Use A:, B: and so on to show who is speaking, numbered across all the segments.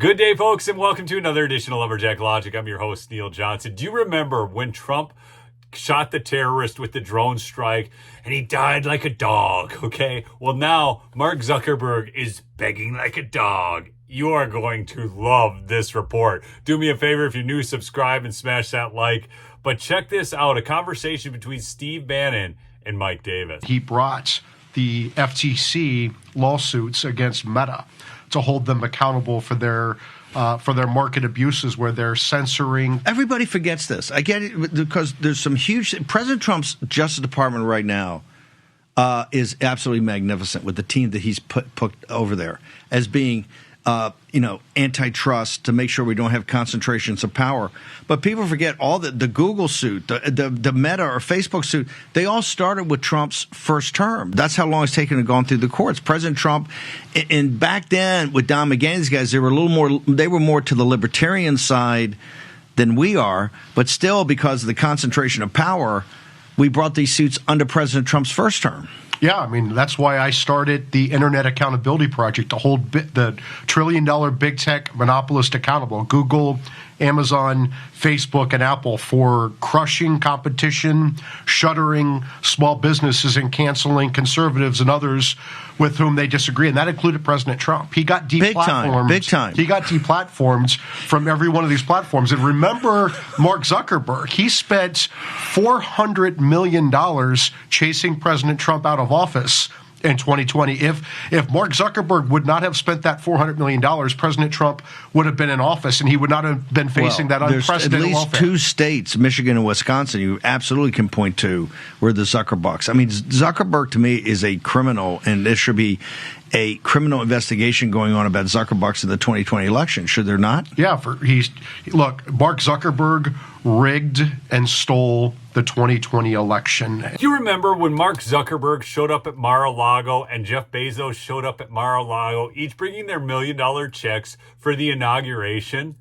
A: Good day, folks, and welcome to another edition of Lumberjack Logic. I'm your host, Neil Johnson. Do you remember when Trump shot the terrorist with the drone strike and he died like a dog, okay? Well, now Mark Zuckerberg is begging like a dog. You are going to love this report. Do me a favor, if you're new, subscribe and smash that like. But check this out, a conversation between Steve Bannon and Mike Davis.
B: He brought the FTC lawsuits against Meta to hold them accountable for their market abuses where they're censoring.
C: Everybody forgets this. I get it because there's some huge. President Trump's Justice Department right now is absolutely magnificent with the team that he's put over there as being, antitrust to make sure we don't have concentrations of power. But people forget all the Google suit, the Meta or Facebook suit. They all started with Trump's first term. That's how long it's taken to go through the courts. President Trump, and back then with Don McGahn, these guys, they were more to the libertarian side than we are. But still, because of the concentration of power, we brought these suits under President Trump's first term.
B: Yeah, I mean, that's why I started the Internet Accountability Project to hold the trillion-dollar big tech monopolist accountable, Google, Amazon, Facebook, and Apple, for crushing competition, shuttering small businesses, and canceling conservatives and others with whom they disagree. And that included President Trump. He got deplatformed.
C: Big time.
B: He got deplatformed from every one of these platforms. And remember Mark Zuckerberg. He spent $400 million chasing President Trump out of office in 2020. If Mark Zuckerberg would not have spent that $400 million, President Trump would have been in office, and he would not have been facing that unprecedented
C: There's at least
B: welfare.
C: two states, Michigan and Wisconsin, you absolutely can point to where the Zuckerbucks. I mean, Zuckerberg to me is a criminal, and there should be a criminal investigation going on about Zuckerbucks in the 2020 election. Should there not?
B: Yeah, look, Mark Zuckerberg rigged and stole the 2020 election.
A: Do you remember when Mark Zuckerberg showed up at Mar-a-Lago and Jeff Bezos showed up at Mar-a-Lago, each bringing their $1 million checks for the inauguration?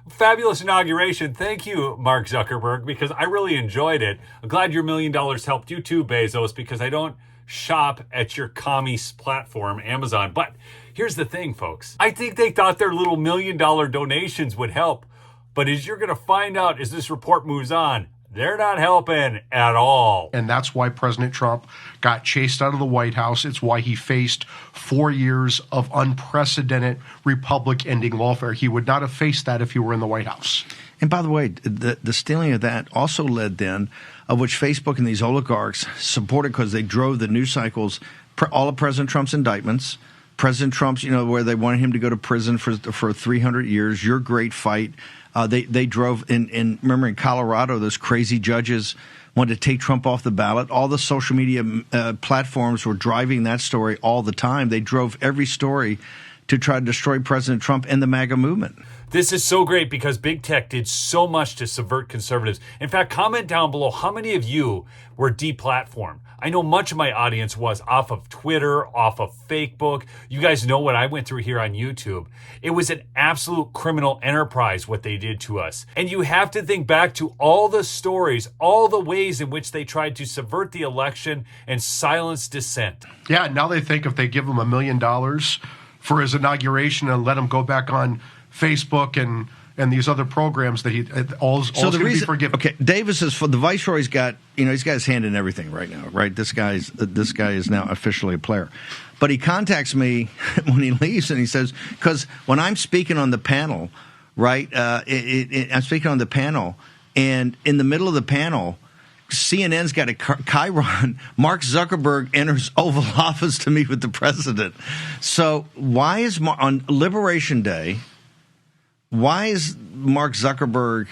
A: Fabulous inauguration. Thank you, Mark Zuckerberg, because I really enjoyed it. I'm glad your $1 million helped you too, Bezos, because I don't shop at your commie platform, Amazon. But here's the thing, folks. I think they thought their little $1 million donations would help. But as you're going to find out as this report moves on, they're not helping at all.
B: And that's why President Trump got chased out of the White House. It's why he faced 4 years of unprecedented Republic-ending lawfare. He would not have faced that if he were in the White House.
C: And by the way, the stealing of that also led then, of which Facebook and these oligarchs supported because they drove the news cycles, all of President Trump's indictments, President Trump's, where they wanted him to go to prison for 300 years, your great fight. They drove remember in Colorado, those crazy judges wanted to take Trump off the ballot. All the social media platforms were driving that story all the time. They drove every story to try to destroy President Trump and the MAGA movement.
A: This is so great because big tech did so much to subvert conservatives. In fact, comment down below how many of you were deplatformed. I know much of my audience was off of Twitter, off of Facebook. You guys know what I went through here on YouTube. It was an absolute criminal enterprise what they did to us. And you have to think back to all the stories, all the ways in which they tried to subvert the election and silence dissent.
B: Yeah, now they think if they give him $1 million for his inauguration and let him go back on Facebook and these other programs that all's going to be forgiven.
C: Okay, Davis is for the Viceroy's got he's got his hand in everything right now, right? This guy is now officially a player, but he contacts me when he leaves and he says, because when I'm speaking on the panel, right? I'm speaking on the panel, and in the middle of the panel, CNN's got a chyron. Mark Zuckerberg enters Oval Office to meet with the president. So why is on Liberation Day? Why is Mark Zuckerberg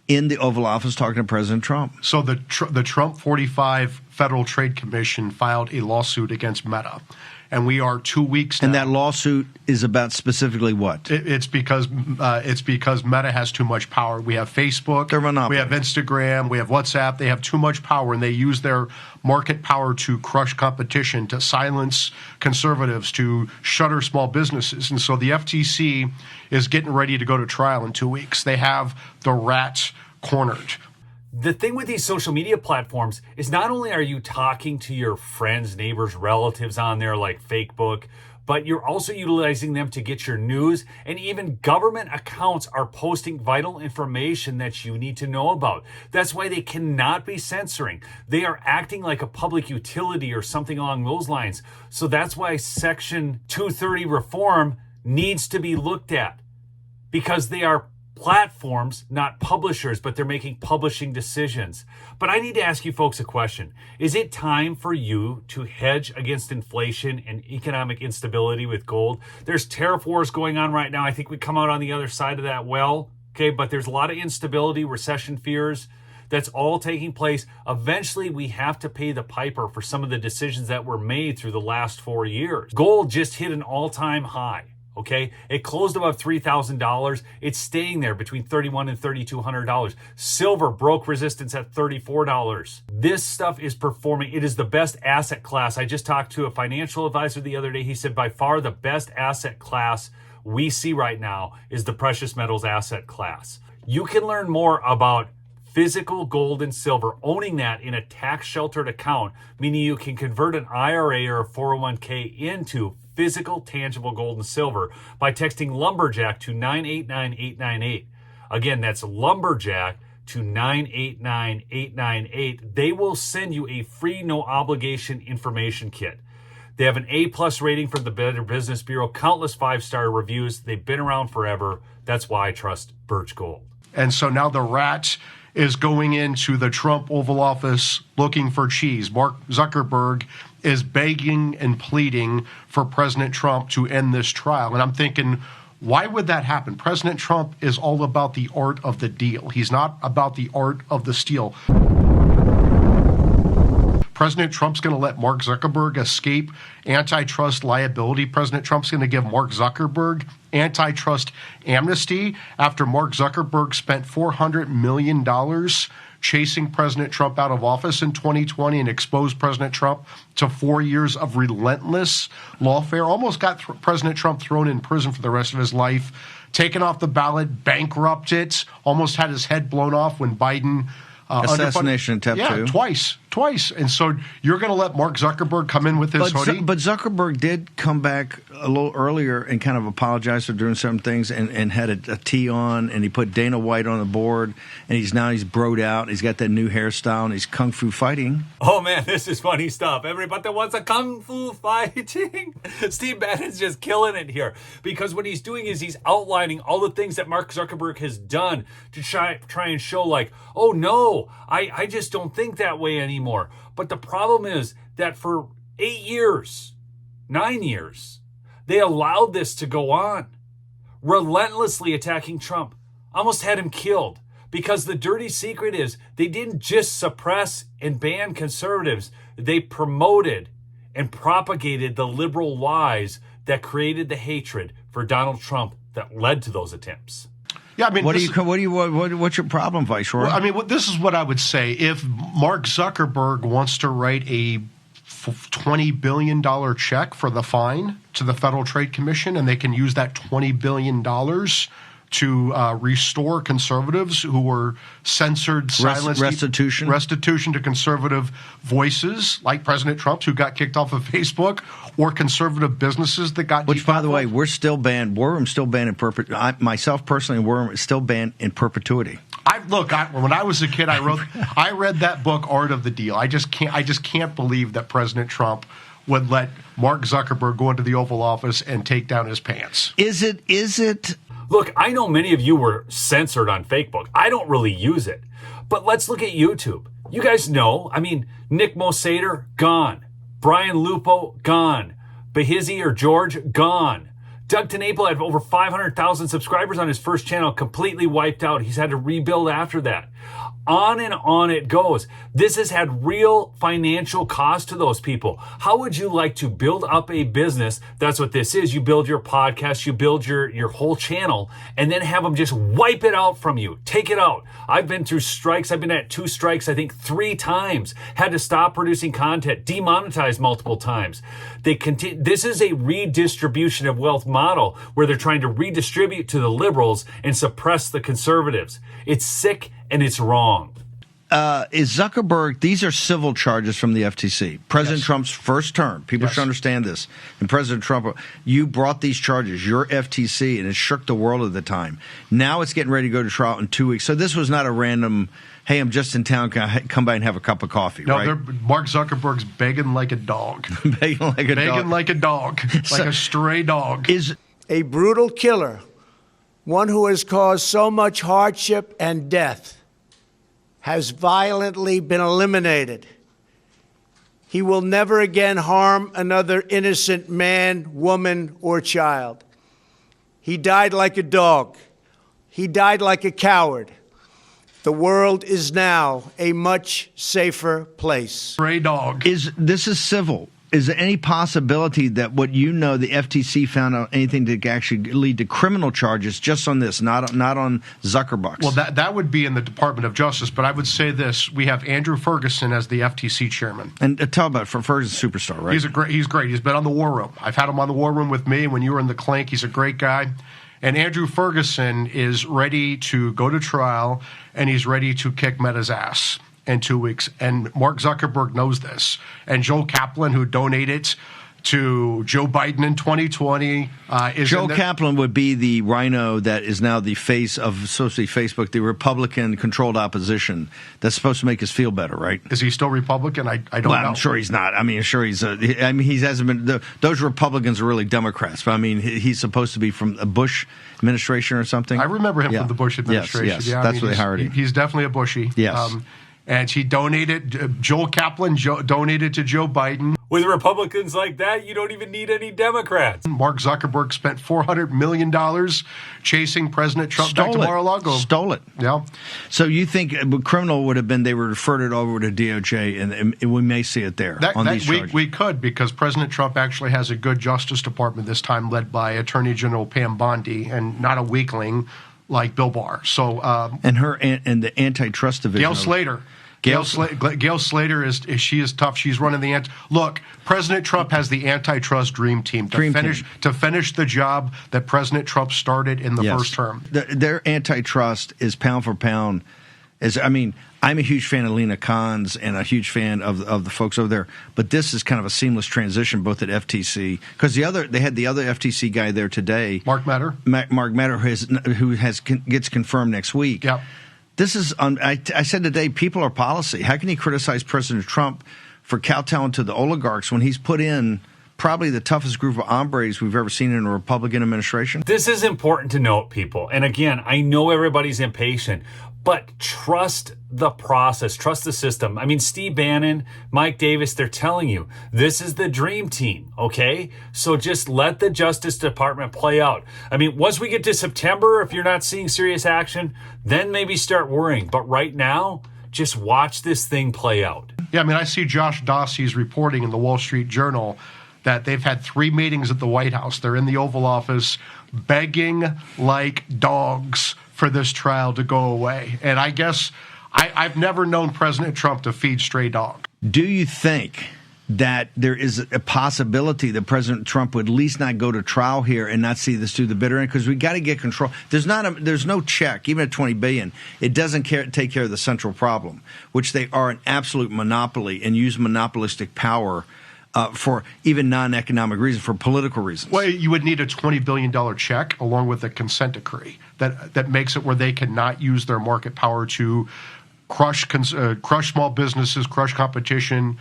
C: in the Oval Office talking to President Trump?
B: So the Trump 45 Federal Trade Commission filed a lawsuit against Meta, and we are 2 weeks now.
C: And that lawsuit is about specifically what?
B: It's because Meta has too much power. We have Facebook, we have Instagram, we have WhatsApp. They have too much power, and they use their market power to crush competition, to silence conservatives, to shutter small businesses. And so the FTC is getting ready to go to trial in 2 weeks. They have the rat cornered.
A: The thing with these social media platforms is not only are you talking to your friends, neighbors, relatives on there like Facebook, but you're also utilizing them to get your news, and even government accounts are posting vital information that you need to know about. That's why they cannot be censoring. They are acting like a public utility or something along those lines. So that's why Section 230 reform needs to be looked at, because they are platforms, not publishers, but they're making publishing decisions. But I need to ask you folks a question. Is it time for you to hedge against inflation and economic instability with gold? There's tariff wars going on right now. I think we come out on the other side of that well, okay? But there's a lot of instability, recession fears. That's all taking place. Eventually, we have to pay the piper for some of the decisions that were made through the last 4 years. Gold just hit an all-time high. Okay, it closed above $3,000. It's staying there between $3,100 and $3,200. Silver broke resistance at $34. This stuff is performing. It is the best asset class. I just talked to a financial advisor the other day. He said by far the best asset class we see right now is the precious metals asset class. You can learn more about physical gold and silver, owning that in a tax-sheltered account, meaning you can convert an IRA or a 401k into physical, tangible gold and silver by texting LUMBERJACK to 989898. Again, that's LUMBERJACK to 989898. They will send you a free, no obligation information kit. They have an A+ rating from the Better Business Bureau, countless 5-star reviews. They've been around forever. That's why I trust Birch Gold.
B: And so now the rat is going into the Trump Oval Office looking for cheese. Mark Zuckerberg is begging and pleading for President Trump to end this trial. And I'm thinking, why would that happen? President Trump is all about the art of the deal. He's not about the art of the steal. President Trump's going to let Mark Zuckerberg escape antitrust liability. President Trump's going to give Mark Zuckerberg antitrust amnesty after Mark Zuckerberg spent $400 million chasing President Trump out of office in 2020 and exposed President Trump to 4 years of relentless lawfare. Almost got President Trump thrown in prison for the rest of his life, taken off the ballot, bankrupted, almost had his head blown off when Biden
C: assassination attempt,
B: too. Twice. And so you're going to let Mark Zuckerberg come in with his hoodie? But
C: Zuckerberg did come back a little earlier and kind of apologize for doing some things and had a tee on, and he put Dana White on the board, and he's broed out. He's got that new hairstyle, and he's kung fu fighting.
A: Oh, man, this is funny stuff. Everybody wants a kung fu fighting. Steve Bannon's just killing it here, because what he's doing is he's outlining all the things that Mark Zuckerberg has done to try and show like, oh, no, I just don't think that way anymore. But the problem is that for 8 years, 9 years, they allowed this to go on, relentlessly attacking Trump, almost had him killed. Because the dirty secret is they didn't just suppress and ban conservatives, they promoted and propagated the liberal lies that created the hatred for Donald Trump that led to those attempts.
B: Yeah, I mean,
C: what's your problem, Viceroy?
B: Well, I mean, this is what I would say. If Mark Zuckerberg wants to write a $20 billion check for the fine to the Federal Trade Commission, and they can use that $20 billion to restore conservatives who were censored, silenced. Restitution to conservative voices like President Trump, who got kicked off of Facebook, or conservative businesses that got
C: Which, by the way, we're still banned. Worm's still banned in perpetuity. Myself, personally, Worm is still banned in perpetuity.
B: When I was a kid, I read that book, Art of the Deal. I just can't believe that President Trump would let Mark Zuckerberg go into the Oval Office and take down his pants.
C: Is it?
A: Look, I know many of you were censored on Facebook. I don't really use it. But let's look at YouTube. You guys know, I mean, Nick Mosader, gone. Brian Lupo, gone. Bahizzi or George, gone. Doug Tenaple had over 500,000 subscribers on his first channel, completely wiped out. He's had to rebuild after that. On and on it goes. This has had real financial cost to those people. How would you like to build up a business? That's what this is. You build your podcast, you build your whole channel, and then have them just wipe it out from you. Take it out. I've been through strikes. I've been at 2 strikes, I think 3 times. Had to stop producing content, demonetized multiple times. This is a redistribution of wealth model where they're trying to redistribute to the liberals and suppress the conservatives. It's sick and it's wrong.
C: is Zuckerberg, these are civil charges from the FTC. President Trump's first term. People should understand this. And President Trump, you brought these charges, your FTC, and it shook the world at the time. Now it's getting ready to go to trial in 2 weeks. So this was not a random, hey, I'm just in town, can I come by and have a cup of coffee, right?
B: No, Mark Zuckerberg's begging like a dog.
C: Begging like a dog.
B: Begging like a dog. Like a stray dog.
C: Is
D: a brutal killer, one who has caused so much hardship and death, has violently been eliminated. He will never again harm another innocent man, woman, or child. He died like a dog. He died like a coward. The world is now a much safer place.
B: Stray dog.
C: This is civil. Is there any possibility that what you know, the FTC found out anything to actually lead to criminal charges just on this, not on Zuckerbucks?
B: Well, that would be in the Department of Justice, but I would say this. We have Andrew Ferguson as the FTC chairman.
C: And tell about Ferguson, superstar, right?
B: He's great. He's been on the War Room. I've had him on the War Room with me when you were in the clink. He's a great guy. And Andrew Ferguson is ready to go to trial, and he's ready to kick Meta's ass in 2 weeks. And Mark Zuckerberg knows this. And Joe Kaplan, who donated to Joe Biden in 2020, is
C: Joe Kaplan would be the rhino that is now the face of, supposed to be Facebook, the Republican-controlled opposition that's supposed to make us feel better, right?
B: Is he still Republican? I don't know.
C: I'm sure he's not. I mean, he hasn't been. Those Republicans are really Democrats, but I mean, he's supposed to be from a Bush administration or something.
B: I remember him from the Bush administration.
C: Yes, that's what they hired him.
B: He's definitely a Bushy.
C: Yes.
B: And he donated, Joel Kaplan donated to Joe Biden.
A: With Republicans like that, you don't even need any Democrats.
B: Mark Zuckerberg spent $400 million chasing President Trump back to Mar-a-Lago.
C: Stole it.
B: Yeah.
C: So you think a criminal would have been they were referred it over to DOJ, and we may see it there on these charges?
B: We could, because President Trump actually has a good Justice Department this time, led by Attorney General Pam Bondi, and not a weakling like Bill Barr. So
C: and the antitrust division.
B: Gail Slater. Gail Slater is tough. She's running the look. President Trump has the antitrust dream team to finish the job that President Trump started in the first term.
C: Their antitrust is pound for pound. I'm a huge fan of Lena Khan's and a huge fan of the folks over there. But this is kind of a seamless transition, both at FTC, because they had the other FTC guy there today,
B: Mark Matter.
C: Mark Matter, who gets confirmed next week.
B: Yep.
C: This is, I said today, people are policy. How can he criticize President Trump for kowtowing to the oligarchs when he's put in probably the toughest group of hombres we've ever seen in a Republican administration?
A: This is important to note, people. And again, I know everybody's impatient, but trust the process, trust the system. I mean, Steve Bannon, Mike Davis, they're telling you this is the dream team, okay? So just let the Justice Department play out. I mean, once we get to September, if you're not seeing serious action, then maybe start worrying. But right now, just watch this thing play out.
B: Yeah, I mean, I see Josh Dossey's reporting in the Wall Street Journal that they've had 3 meetings at the White House. They're in the Oval Office begging like dogs for this trial to go away. And I guess I've never known President Trump to feed stray dogs.
C: Do you think that there is a possibility that President Trump would at least not go to trial here and not see this through the bitter end? Because we got to get control. There's no check, even at $20 billion. It doesn't take care of the central problem, which they are an absolute monopoly and use monopolistic power for even non-economic reasons, for political reasons.
B: Well, you would need a $20 billion check along with a consent decree that makes it where they cannot use their market power to crush small businesses, crush competition,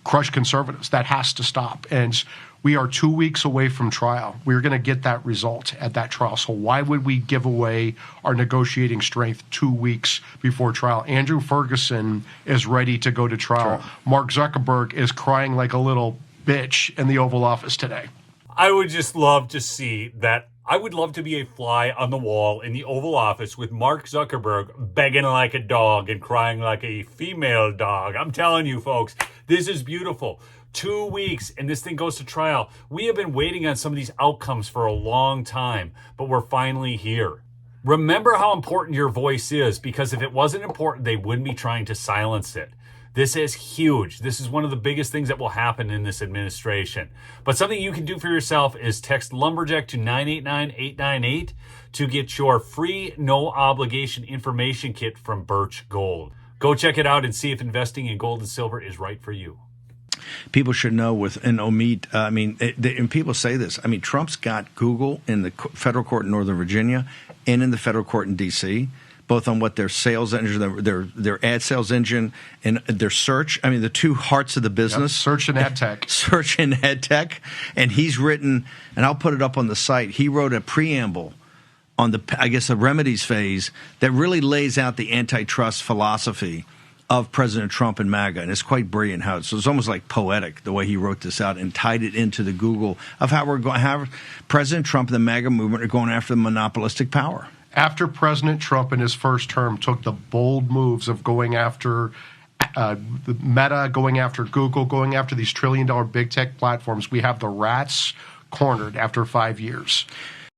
B: crush conservatives. That has to stop. And we are 2 weeks away from trial. We're going to get that result at that trial. So why would we give away our negotiating strength 2 weeks before trial? Andrew Ferguson is ready to go to trial. Sure. Mark Zuckerberg is crying like a little bitch in the Oval Office today.
A: I would just love to see that. I would love to be a fly on the wall in the Oval Office with Mark Zuckerberg begging like a dog and crying like a female dog. I'm telling you, folks, this is beautiful. 2 weeks and this thing goes to trial. We have been waiting on some of these outcomes for a long time, but we're finally here. Remember how important your voice is, because if it wasn't important, they wouldn't be trying to silence it. This is huge. This is one of the biggest things that will happen in this administration. But something you can do for yourself is text Lumberjack to 989-898 to get your free, no obligation information kit from Birch Gold. Go check it out and see if investing in gold and silver is right for you.
C: People should know with an Omid. And people say this. I mean, Trump's got Google in the federal court in Northern Virginia and in the federal court in D.C., both on what their sales engine, their ad sales engine, and their search. I mean, the two hearts of the business.
B: Yep, search and ad tech.
C: Search and ad tech. And he's written, and I'll put it up on the site, he wrote a preamble on the remedies phase that really lays out the antitrust philosophy of President Trump and MAGA, and it's quite brilliant how it's almost like poetic the way he wrote this out and tied it into the Google of how President Trump and the MAGA movement are going after the monopolistic power.
B: After President Trump in his first term took the bold moves of going after Meta, going after Google, going after these trillion-dollar big tech platforms, we have the rats cornered after 5 years.